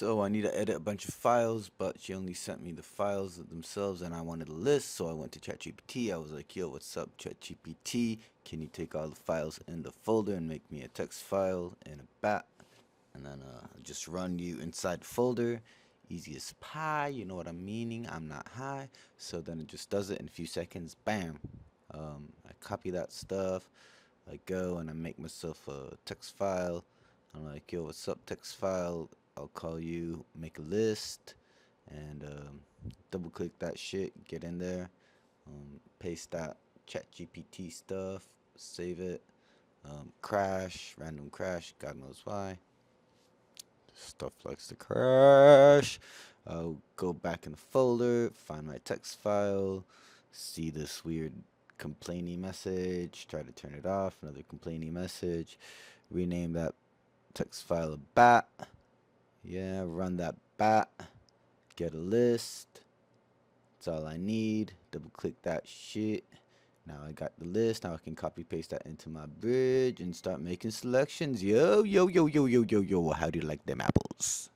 So I need to edit a bunch of files, but she only sent me the files themselves, and I wanted a list. So I went to ChatGPT. I was like, "Yo, what's up, ChatGPT? Can you take all the files in the folder and make me a text file in a bat, and then just run you inside the folder? Easy as pie. You know what I'm meaning? I'm not high." So then it just does it in a few seconds. Bam. I copy that stuff. I go and I make myself a text file. I'm like, "Yo, what's up, text file? I'll call you, make a list, and double click that shit, get in there, paste that chat GPT stuff, save it, crash, random crash, God knows why. Stuff likes to crash. I'll go back in the folder, find my text file, see this weird complaining message, try to turn it off, another complaining message, rename that text file a bat. Yeah, run that bat, get a list. That's all I need. Double click that shit. Now I got the list. Now I can copy paste that into my bridge and start making selections. Yo, yo, yo, yo, yo, yo, yo. How do you like them apples?